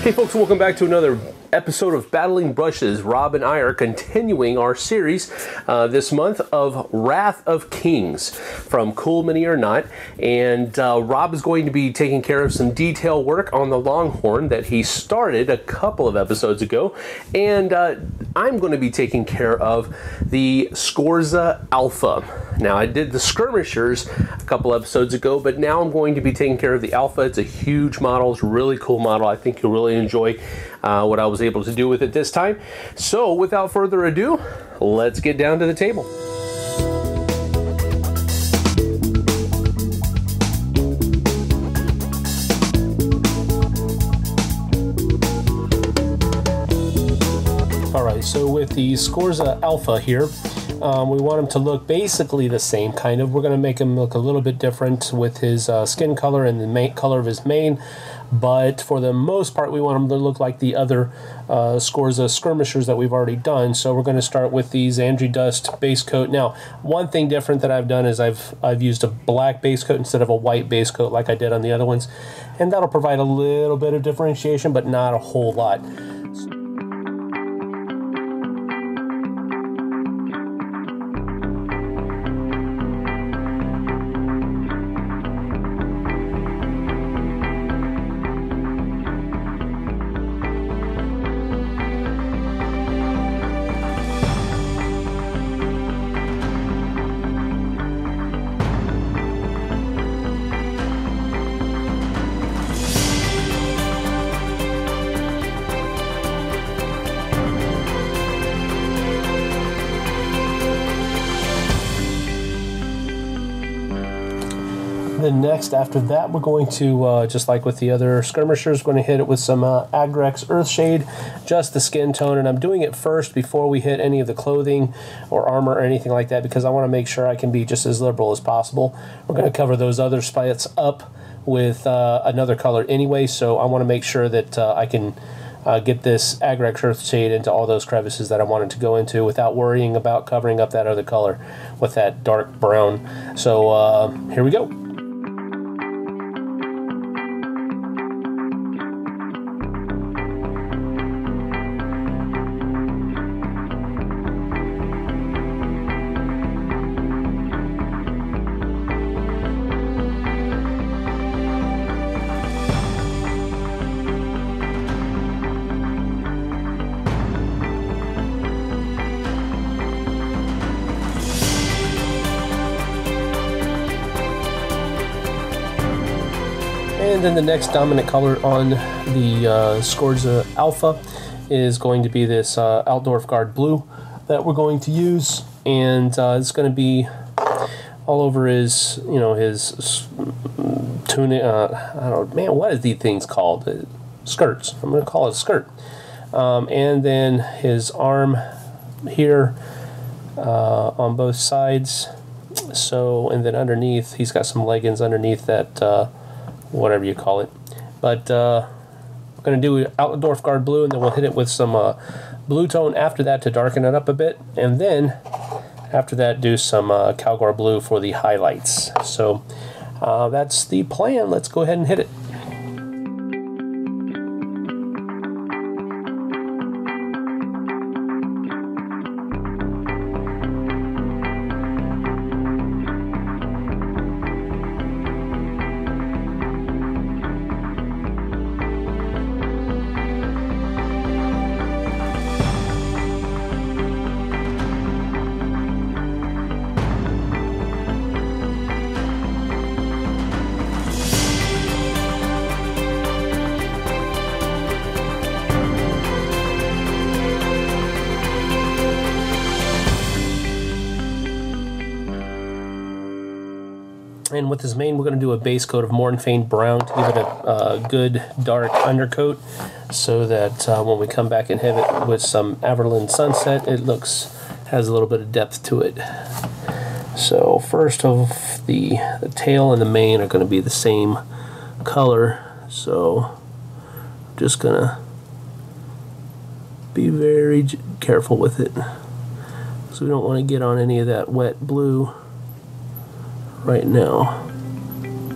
Hey folks, welcome back to another episode of Battling Brushes. Rob and I are continuing our series this month of Wrath of Kings from Cool Mini or Not, and Rob is going to be taking care of some detail work on the Longhorn that he started a couple of episodes ago, and I'm going to be taking care of the Skorza Alpha. Now, I did the Skirmishers a couple episodes ago, but now I'm going to be taking care of the Alpha. It's a huge model. It's a really cool model. I think you'll really enjoy what I was able to do with it this time. So, without further ado, let's get down to the table. Alright, so with the Skorza Alpha here, we want him to look basically the same, kind of. We're going to make him look a little bit different with his skin color and the color of his mane, but for the most part we want him to look like the other Skorza skirmishers that we've already done. So we're going to start with the Zandri Dust base coat. Now, one thing different that I've done is I've used a black base coat instead of a white base coat like I did on the other ones, and that'll provide a little bit of differentiation, but not a whole lot. Then next, after that, we're going to, just like with the other skirmishers, going to hit it with some Agrex Earthshade, just the skin tone. And I'm doing it first before we hit any of the clothing or armor or anything like that, because I want to make sure I can be just as liberal as possible. We're going to cover those other spots up with another color anyway, so I want to make sure that I can get this Agrex Earthshade into all those crevices that I want it to go into without worrying about covering up that other color with that dark brown. So here we go. And then the next dominant color on the Skorza Alpha is going to be this Altdorf Guard Blue that we're going to use, and it's going to be all over his, his tunic. I don't know, man, what is these things called? Skirts. I'm going to call it a skirt. And then his arm here on both sides. So, and then underneath, he's got some leggings underneath that. Whatever you call it. But we're going to do Altdorf Guard Blue, and then we'll hit it with some blue tone after that to darken it up a bit. And then after that, do some Calgar Blue for the highlights. So that's the plan. Let's go ahead and hit it. And with his mane, we're going to do a base coat of Mornfane Brown to give it a good dark undercoat, so that when we come back and hit it with some Averland Sunset, it has a little bit of depth to it. So first of the tail and the mane are going to be the same color, so I'm just going to be very careful with it, so we don't want to get on any of that wet blue right now.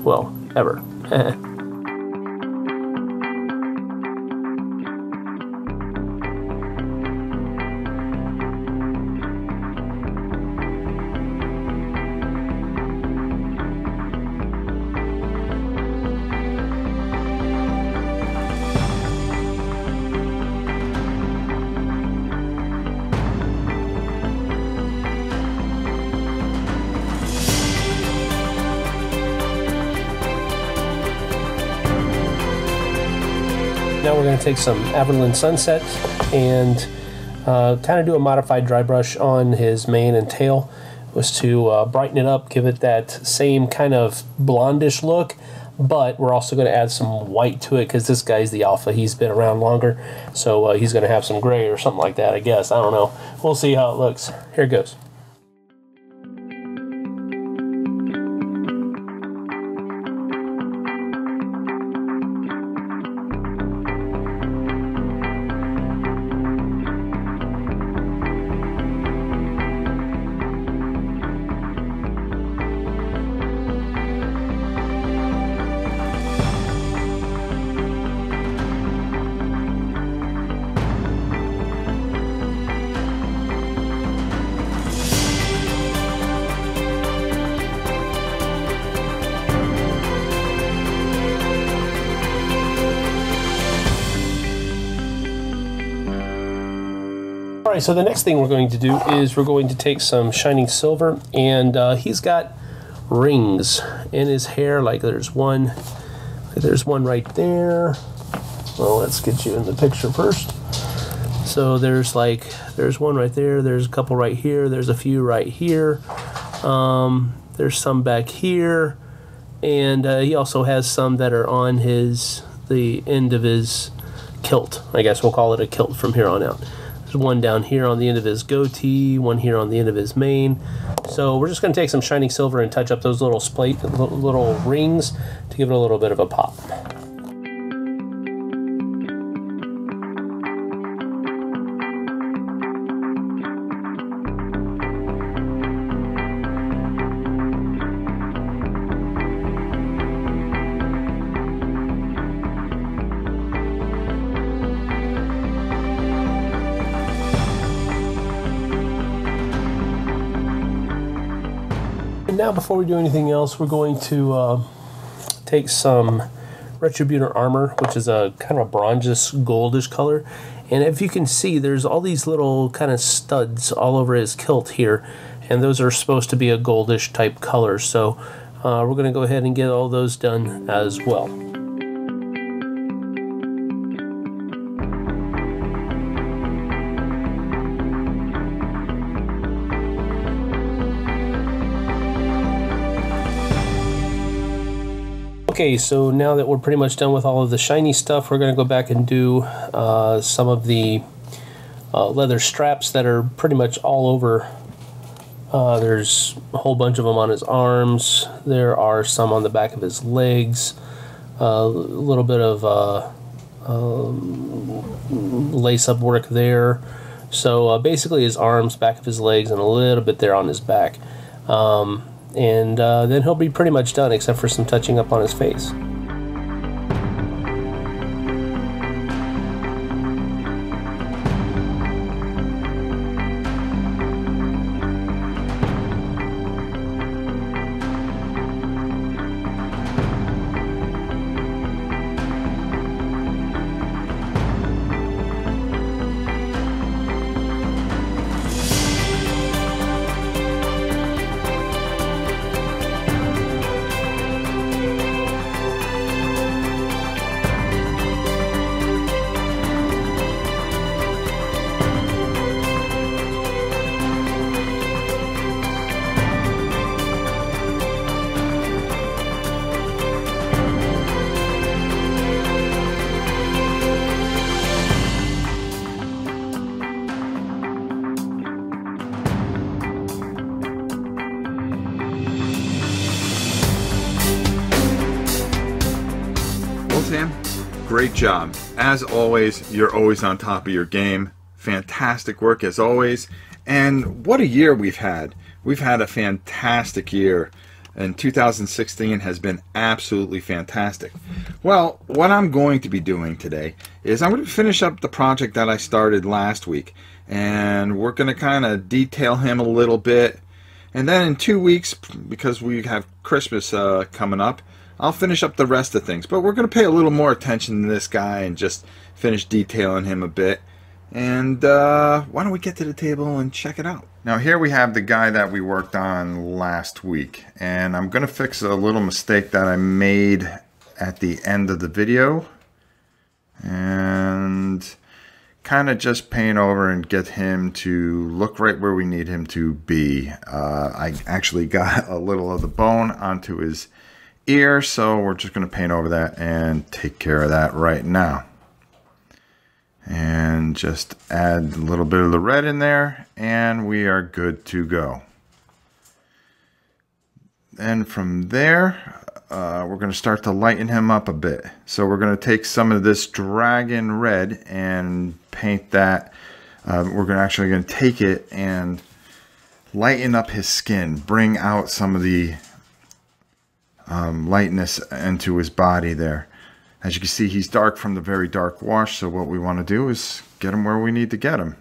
Well, ever. Now we're going to take some Averland Sunset and kind of do a modified dry brush on his mane and tail. It was to brighten it up, give it that same kind of blondish look, but we're also going to add some white to it because this guy's the alpha. He's been around longer, so he's going to have some gray or something like that, I guess. I don't know. We'll see how it looks. Here it goes. Alright, so the next thing we're going to do is we're going to take some shining silver, and he's got rings in his hair. Like there's one right there. Well, let's get you in the picture first. So there's one right there, there's a couple right here, there's a few right here, there's some back here, and he also has some that are on the end of his kilt. I guess we'll call it a kilt from here on out. There's one down here on the end of his goatee, one here on the end of his mane. So we're just going to take some shining silver and touch up those little little rings to give it a little bit of a pop. And now, before we do anything else, we're going to take some Retributor armor, which is a kind of a bronzes goldish color. And if you can see, there's all these little kind of studs all over his kilt here, and those are supposed to be a goldish type color. So we're going to go ahead and get all those done as well. Okay, so now that we're pretty much done with all of the shiny stuff, we're going to go back and do some of the leather straps that are pretty much all over. There's a whole bunch of them on his arms. There are some on the back of his legs. A little bit of lace-up work there. So basically his arms, back of his legs, and a little bit there on his back. And then he'll be pretty much done, except for some touching up on his face. Sam, great job. As always, you're always on top of your game. Fantastic work as always. And what a year we've had. We've had a fantastic year. And 2016 has been absolutely fantastic. Well, what I'm going to be doing today is I'm going to finish up the project that I started last week. And we're going to kind of detail him a little bit. And then in 2 weeks, because we have Christmas coming up, I'll finish up the rest of things. But we're going to pay a little more attention to this guy and just finish detailing him a bit. And why don't we get to the table and check it out. Now here we have the guy that we worked on last week. And I'm going to fix a little mistake that I made at the end of the video. And kind of just paint over and get him to look right where we need him to be. I actually got a little of the bone onto his ear, so we're just going to paint over that and take care of that right now. And just add a little bit of the red in there, and we are good to go. And from there, we're going to start to lighten him up a bit. So we're going to take some of this dragon red and paint that. We're actually going to take it and lighten up his skin, bring out some of the lightness into his body there. As you can see, he's dark from the very dark wash, so what we want to do is get him where we need to get him.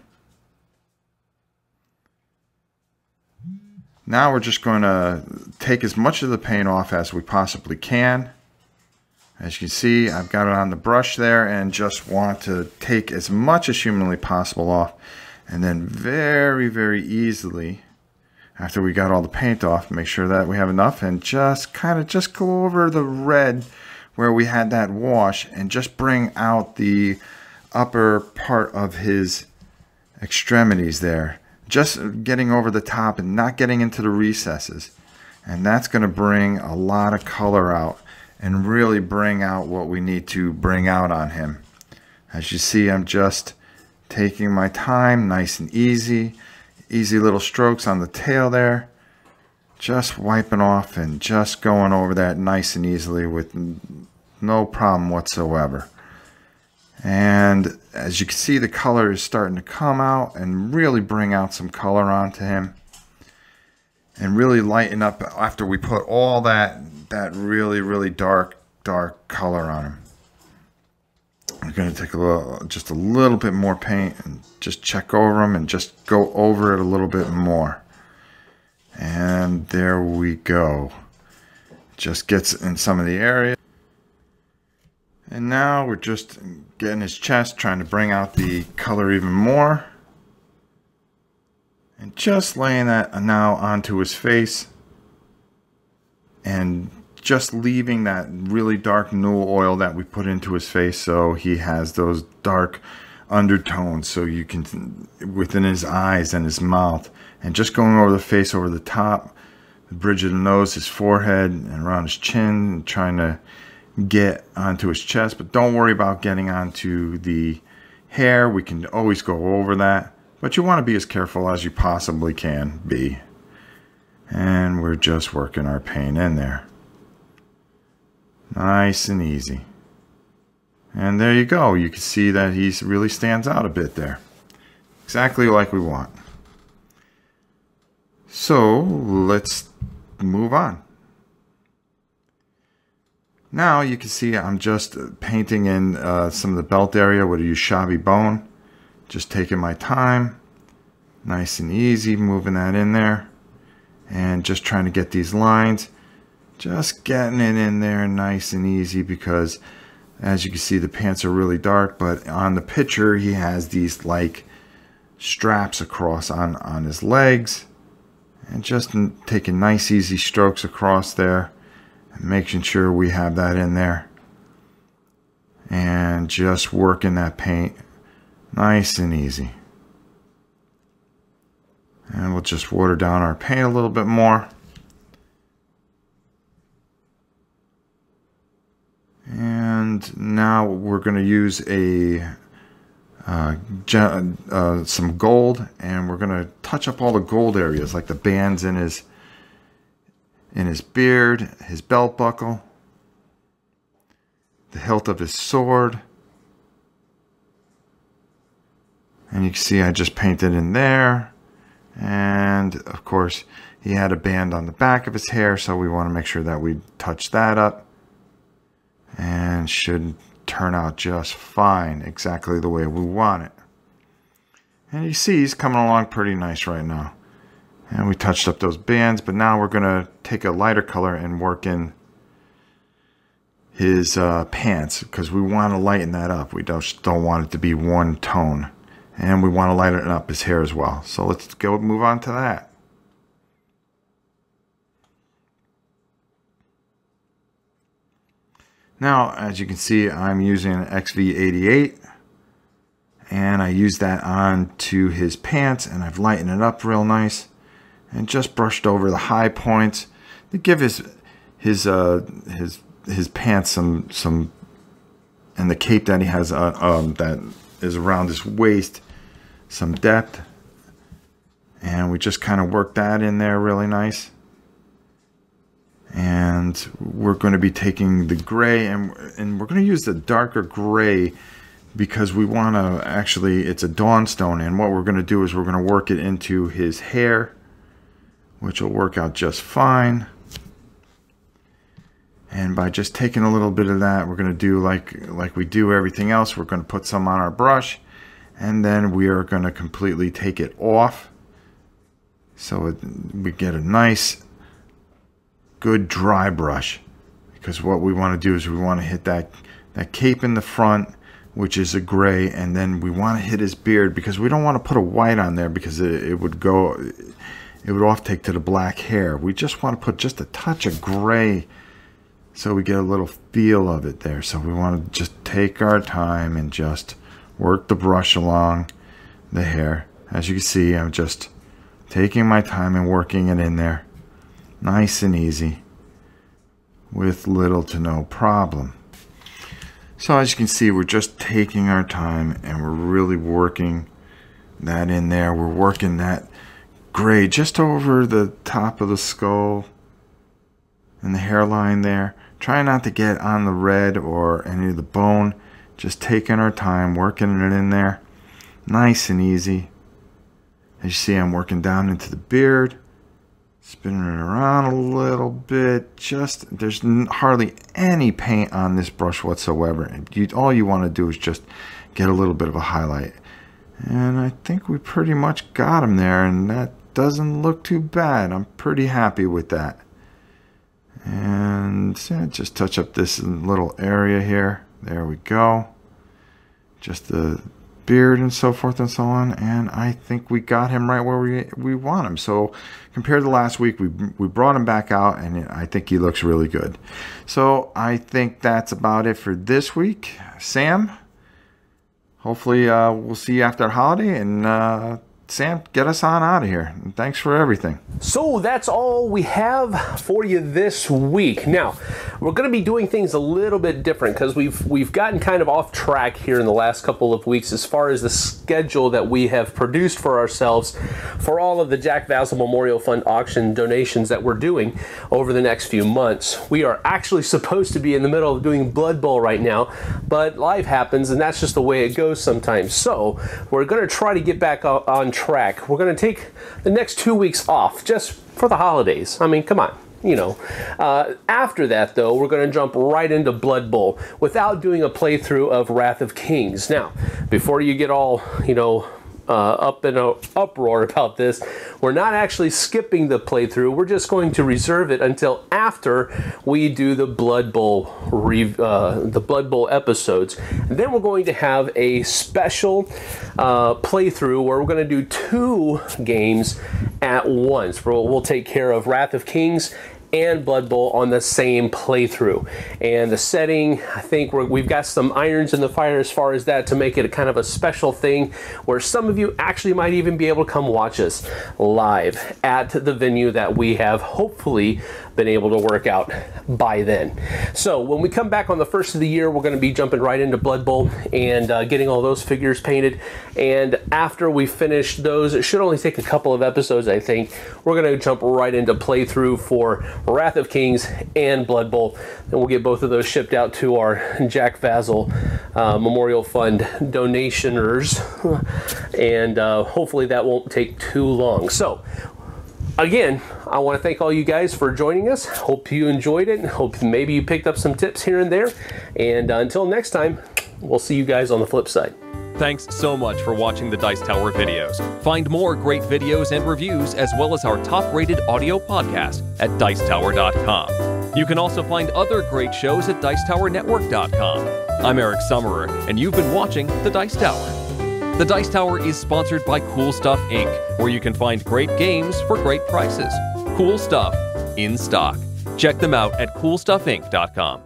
Now we're just going to take as much of the paint off as we possibly can. As you can see, I've got it on the brush there and just want to take as much as humanly possible off. And then very, very easily, after we got all the paint off, make sure that we have enough and just kind of just go over the red where we had that wash and just bring out the upper part of his extremities there. Just getting over the top and not getting into the recesses. And that's going to bring a lot of color out and really bring out what we need to bring out on him. As you see, I'm just taking my time, nice and easy. Easy little strokes on the tail there. Just wiping off and just going over that nice and easily with no problem whatsoever. And as you can see, the color is starting to come out and really bring out some color onto him. And really lighten up after we put all that really, really dark color on him. I'm going to take just a little bit more paint and just check over them and just go over it a little bit more. And there we go. Just gets in some of the area. And now we're just getting his chest, trying to bring out the color even more. And just laying that now onto his face. And just leaving that really dark Newell oil that we put into his face, so he has those dark undertones, so you can, within his eyes and his mouth, and just going over the face, over the top, the bridge of the nose, his forehead, and around his chin, and trying to get onto his chest. But don't worry about getting onto the hair. We can always go over that, but you want to be as careful as you possibly can be. And we're just working our paint in there. Nice and easy. And there you go. You can see that he really stands out a bit there. Exactly like we want. So let's move on. Now you can see I'm just painting in some of the belt area with a Ushabi bone. Just taking my time. Nice and easy, moving that in there. And just trying to get these lines. Just getting it in there nice and easy, because as you can see, the pants are really dark, but on the picture he has these like straps across on his legs. And just taking nice easy strokes across there and making sure we have that in there. And just working that paint nice and easy. And we'll just water down our paint a little bit more. And now we're going to use some gold, and we're going to touch up all the gold areas, like the bands in his beard, his belt buckle, the hilt of his sword. And you can see I just painted in there. And of course he had a band on the back of his hair, so we want to make sure that we touch that up. And should turn out just fine, exactly the way we want it. And you see he's coming along pretty nice right now. And we touched up those bands, but now we're going to take a lighter color and work in his pants, because we want to lighten that up. We just don't want it to be one tone. And we want to lighten up his hair as well. So let's go move on to that. Now, as you can see, I'm using an XV88, and I use that onto his pants, and I've lightened it up real nice, and just brushed over the high points to give his pants some, and the cape that he has that is around his waist, some depth. And we just kind of work that in there really nice. And we're going to be taking the gray, and we're going to use the darker gray because we want to actually, it's a dawnstone, and what we're going to do is we're going to work it into his hair, which will work out just fine. And by just taking a little bit of that, we're going to do like we do everything else. We're going to put some on our brush, and then we are going to completely take it off. So we get a nice, good dry brush. Because what we want to do is we want to hit that cape in the front, which is a gray, and then we want to hit his beard because we don't want to put a white on there because it would off take to the black hair. We just want to put just a touch of gray so we get a little feel of it there. So we want to just take our time and just work the brush along the hair. As you can see, I'm just taking my time and working it in there nice and easy with little to no problem. So as you can see, we're just taking our time and we're really working that in there. We're working that gray just over the top of the skull and the hairline there. Try not to get on the red or any of the bone. Just taking our time, working it in there. Nice and easy. As you see, I'm working down into the beard. Spinning it around a little bit. There's hardly any paint on this brush whatsoever. All you want to do is just get a little bit of a highlight. And I think we pretty much got him there, and that doesn't look too bad. I'm pretty happy with that. And just touch up this little area here. There we go. Just the beard and so forth and so on, and I think we got him right where we want him. So compared to last week, we brought him back out, and I think he looks really good. So I think that's about it for this week. Sam, hopefully we'll see you after holiday, and Sam, get us on out of here. And thanks for everything. So that's all we have for you this week. Now, we're going to be doing things a little bit different because we've gotten kind of off track here in the last couple of weeks as far as the schedule that we have produced for ourselves for all of the Jack Vasel Memorial Fund auction donations that we're doing over the next few months. We are actually supposed to be in the middle of doing Blood Bowl right now, but life happens, and that's just the way it goes sometimes. So we're going to try to get back on track. We're going to take the next 2 weeks off just for the holidays. I mean, come on. You know, after that, though, we're going to jump right into Blood Bowl without doing a playthrough of Wrath of Kings. Now, before you get all, you know, up in an uproar about this, we're not actually skipping the playthrough. We're just going to reserve it until after we do the Blood Bowl episodes. And then we're going to have a special playthrough where we're going to do 2 games at once. We'll take care of Wrath of Kings and Blood Bowl on the same playthrough. And the setting, I think we've got some irons in the fire as far as that to make it a kind of a special thing where some of you actually might even be able to come watch us live at the venue that we have hopefully been able to work out by then. So when we come back on the first of the year, we're going to be jumping right into Blood Bowl and getting all those figures painted. And after we finish those, it should only take a couple of episodes, I think. We're going to jump right into playthrough for Wrath of Kings and Blood Bowl. And we'll get both of those shipped out to our Jack Vasel Memorial Fund donationers. And hopefully that won't take too long. So again, I want to thank all you guys for joining us. Hope you enjoyed it. Hope maybe you picked up some tips here and there. And until next time, we'll see you guys on the flip side. Thanks so much for watching the Dice Tower videos. Find more great videos and reviews as well as our top-rated audio podcast at Dicetower.com. You can also find other great shows at Dicetowernetwork.com. I'm Eric Summerer, and you've been watching The Dice Tower. The Dice Tower is sponsored by Cool Stuff Inc., where you can find great games for great prices. Cool stuff in stock. Check them out at CoolStuffInc.com.